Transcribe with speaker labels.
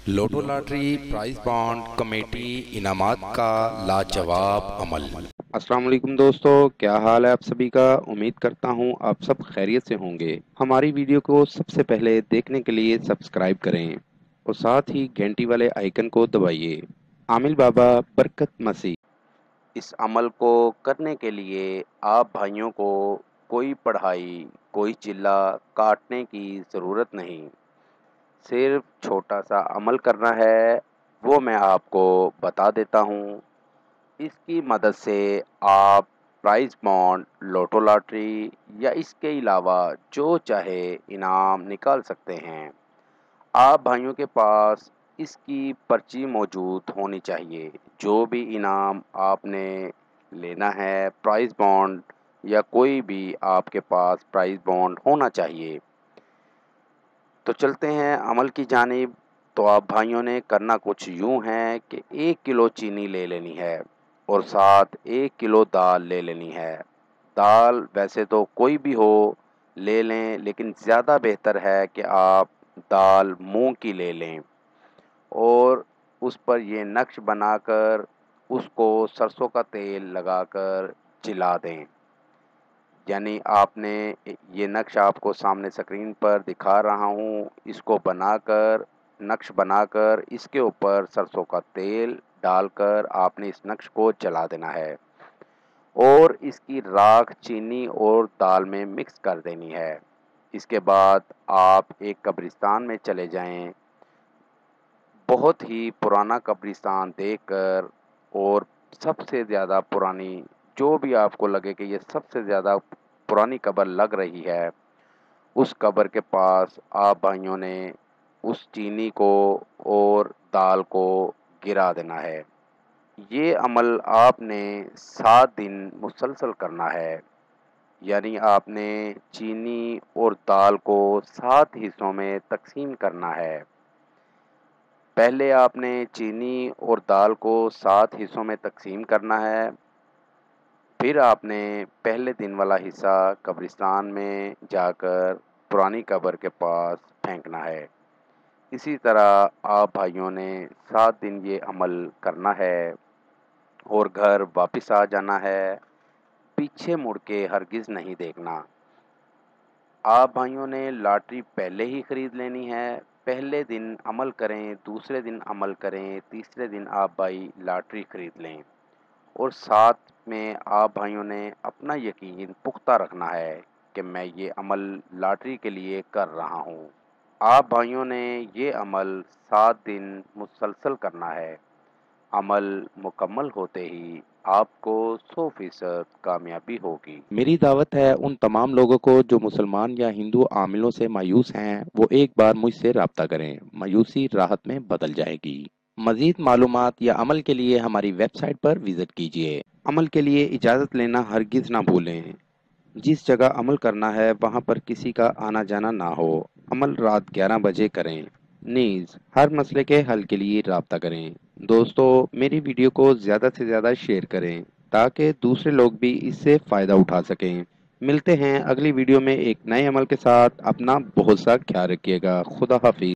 Speaker 1: لوٹو lottery prize bond committee انعامات کا لاجواب عمل۔ السلام علیکم دوستو، کیا حال ہے آپ سبھی کا؟ امید کرتا ہوں آپ سب خیریت سے ہوں گے۔ ہماری ویڈیو کو سب سے پہلے دیکھنے کے لیے سبسکرائب کریں اور ساتھ ہی گھنٹی والے آئیکن کو دبائیے۔ عامل بابا برکت مسیح۔ اس عمل کو کرنے کے لیے آپ بھائیوں کو کوئی پڑھائی، کوئی چلہ کاٹنے کی ضرورت نہیں، صرف چھوٹا سا عمل کرنا ہے، وہ میں آپ کو بتا دیتا ہوں۔ اس کی مدد سے آپ پرائز بانڈ، لوٹو لاٹری یا اس کے علاوہ جو چاہے انعام نکال سکتے ہیں۔ آپ بھائیوں کے پاس اس کی پرچی موجود ہونی چاہیے۔ جو بھی انعام آپ نے لینا ہے، پرائز بانڈ یا کوئی بھی آپ کے پاس پرائز بانڈ ہونا چاہیے۔ تو چلتے ہیں عمل کی جانب۔ تو آپ بھائیوں نے کرنا کچھ یوں ہے کہ 1 کلو چینی لے لینی ہے اور ساتھ 1 کلو دال لے لینی ہے۔ دال ویسے تو کوئی بھی ہو لے لیں، لیکن زیادہ بہتر ہے کہ آپ دال مونگ کی لے لیں اور اس پر یہ نقش بنا کر اس کو سرسوں کا تیل لگا کر جلا دیں۔ یعنی آپ نے یہ نقش آپ کو سامنے اسکرین پر دکھا رہا ہوں، اس کو بنا کر، نقش بنا کر اس کے اوپر سرسوں کا تیل ڈال کر آپ نے اس نقش کو جلا دینا ہے اور اس کی راکھ چینی اور دال میں مکس کر دینی ہے۔ اس کے بعد آپ ایک قبرستان میں چلے جائیں، بہت ہی پرانا قبرستان دیکھ کر، اور سب سے زیادہ پرانی، جو بھی آپ کو لگے کہ یہ سب سے زیادہ پرانی قبر لگ رہی ہے، اس قبر کے پاس آپ بھائیوں نے اس چینی کو اور دال کو گرا دینا ہے۔ یہ عمل آپ نے 7 دن مسلسل کرنا ہے، یعنی آپ نے چینی اور دال کو 7 حصوں میں تقسیم کرنا ہے۔ پہلے آپ نے چینی اور دال کو 7 حصوں میں تقسیم کرنا ہے، پھر آپ نے پہلے دن والا حصہ قبرستان میں جا کر پرانی قبر کے پاس پھینکنا ہے۔ اسی طرح آپ بھائیوں نے 7 دن یہ عمل کرنا ہے اور گھر واپس آ جانا ہے، پیچھے مڑ کے ہرگز نہیں دیکھنا۔ آپ بھائیوں نے لاٹری پہلے ہی خرید لینی ہے۔ پہلے دن عمل کریں، دوسرے دن عمل کریں، تیسرے دن آپ بھائی لاٹری خرید لیں، اور ساتھ میں آپ بھائیوں نے اپنا یقین پختہ رکھنا ہے کہ میں یہ عمل لاٹری کے لیے کر رہا ہوں۔ آپ بھائیوں نے یہ عمل 7 دن مسلسل کرنا ہے۔ عمل مکمل ہوتے ہی آپ کو 100% کامیابی ہوگی۔ میری دعوت ہے ان تمام لوگوں کو جو مسلمان یا ہندو عاملوں سے مایوس ہیں، وہ ایک بار مجھ سے رابطہ کریں، مایوسی راحت میں بدل جائے گی۔ مزید معلومات یا عمل کے لیے ہماری ویب سائٹ پر وزٹ کیجیے۔ عمل کے لیے اجازت لینا ہرگز نہ بھولیں۔ جس جگہ عمل کرنا ہے وہاں پر کسی کا آنا جانا نہ ہو۔ عمل رات 11 بجے کریں۔ نیز ہر مسئلے کے حل کے لیے رابطہ کریں۔ دوستو، میری ویڈیو کو زیادہ سے زیادہ شیئر کریں تاکہ دوسرے لوگ بھی اس سے فائدہ اٹھا سکیں۔ ملتے ہیں اگلی ویڈیو میں ایک نئے عمل کے ساتھ۔ اپنا بہت سا خیال رکھیے گا۔ خدا حافظ۔